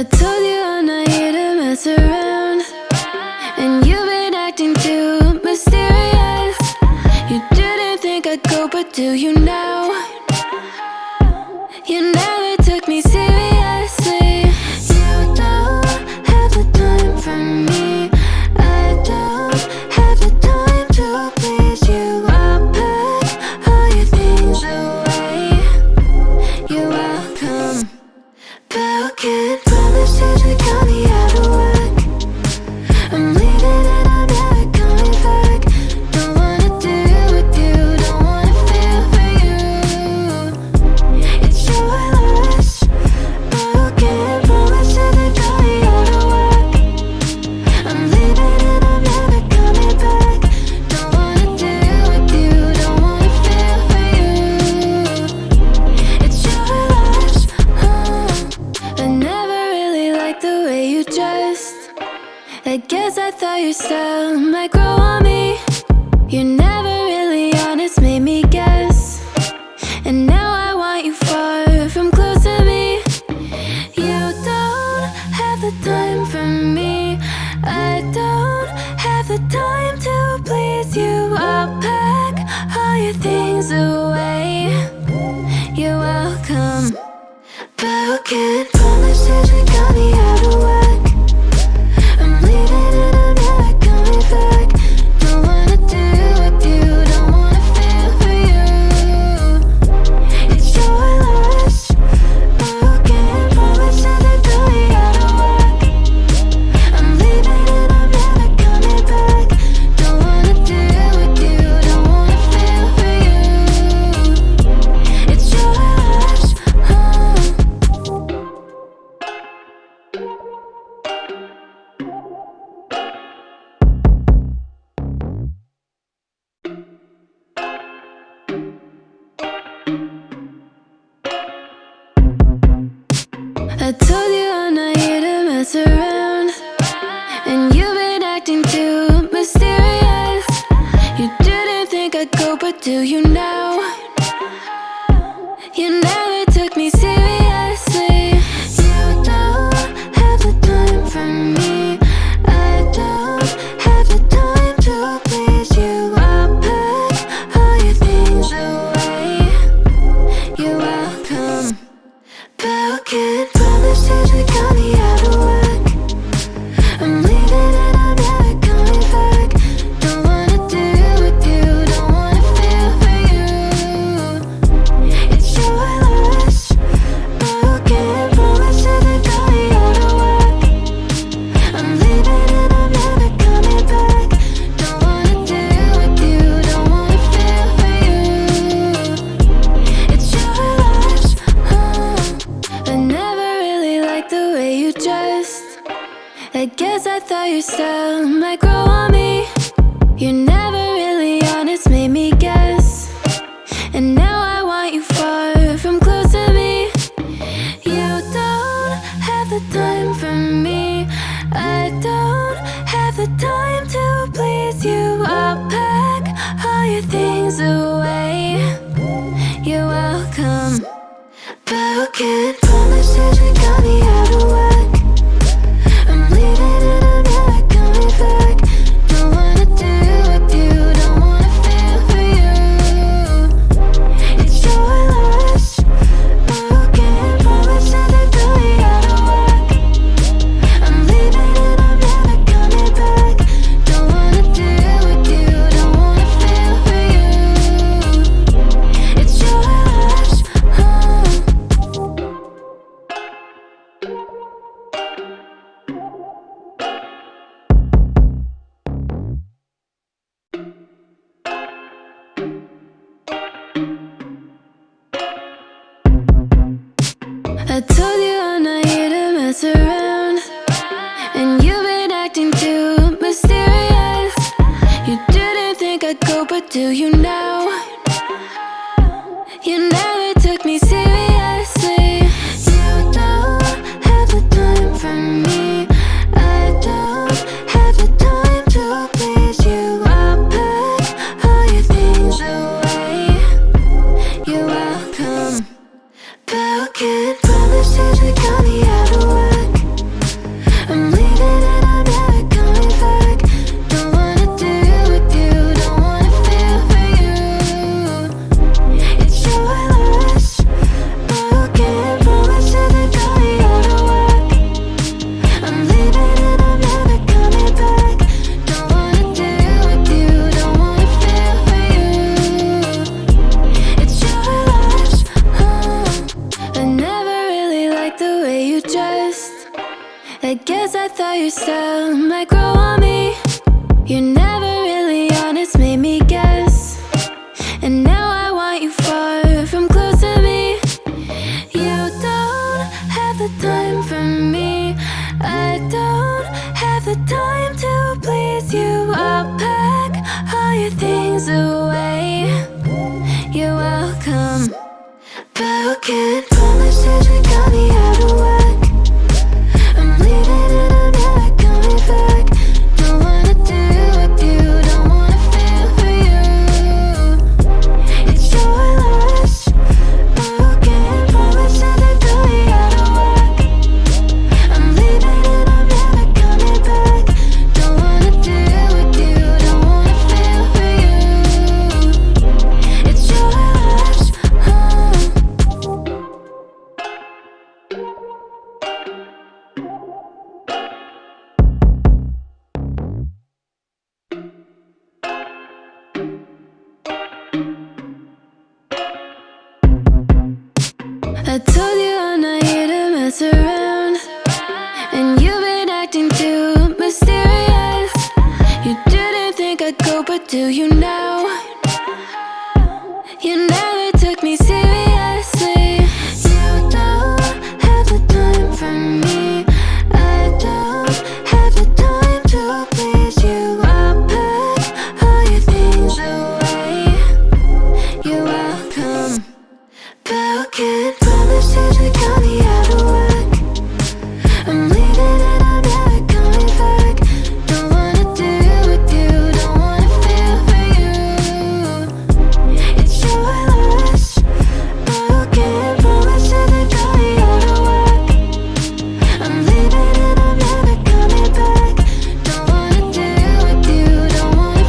I told you I'm not here to mess around, and you've been acting too mysterious. You didn't think I'd go, but do you now? You never took me seriously. You don't have the time for me. I don't have the time to please you. I'll pack all your things away. You're welcome. Broken promises that got me out of work. I'm leaving and I'm never coming back. Don't wanna deal with you, don't wanna feel for you. It's your loss. Broken promises that got me out of work. I'm leaving and I'm never coming back. Don't wanna deal with you, don't wanna feel for you. It's your loss. I never really liked the way you dressed. I guess I thought your style might grow on me. You're never really honest, made me guess. And now I want you far from close to me. You don't have the time for me. I don't have the time to please you. I'll pack all your things away. You're welcome. Broken promises that got me out of work. I'm leaving and I'm never coming back. Don't wanna deal with you, don't wanna feel for you. It's your loss. Broken promises that got me out of work. I'm leaving and I'm never coming back. Don't wanna deal with you, don't wanna feel for you. It's your loss. I told you I'm not here to mess around, and you've been acting too mysterious. You didn't think I'd go, but do you now? You never took me seriously. You don't have the time for me. I don't have the time to please you. I'll pack all your things away. You're welcome. Broken promises that got me out of work. I'm leaving and I'm never coming back. Don't wanna deal with you, don't wanna feel for you. It's your loss. Broken promises that got me out of work. I'm leaving and I'm never coming back. Don't wanna deal with you, don't wanna feel for you. It's your loss. I never really liked the way you dressed. I guess I thought your style might grow on me. You're never really honest, made me guess. And now I want you far from close to me. You don't have the time for me. I don't have the time to please you. I'll pack all your things away. You're welcome. Broken promises that got me out of work. I'm leaving and I'm never coming back. Don't wanna deal with you, don't wanna feel for you. It's your loss. Broken promises that got me out of work. I'm leaving and I'm never coming back. Don't wanna deal with you, don't wanna feel for you. It's your loss. I told you I'm not here to mess around, and you've been acting too mysterious. You didn't think I'd go, but do you now? You never took me seriously. You don't have the time for me. I don't have the time to please you. I'll pack all your things away. You're welcome. Broken promises your style might grow on me. You're never really honest, made me guess. And now I want you far from close to me. You don't have the time for me. I don't have the time to please you. I'll pack all your things away. You're welcome. Broken promises, we got me out of whack. I'm leaving and I'm never coming back. Don't wanna do with you, don't wanna feel for you. It's your loss. Broken promises, we got me out of whack. I'm leaving and I'm never coming back. Don't wanna do with you, don't wanna feel for you. It's your loss. I told you I'm not here to mess around, and you've been acting too mysterious. You didn't think I'd go, but do you now? You never took me seriously.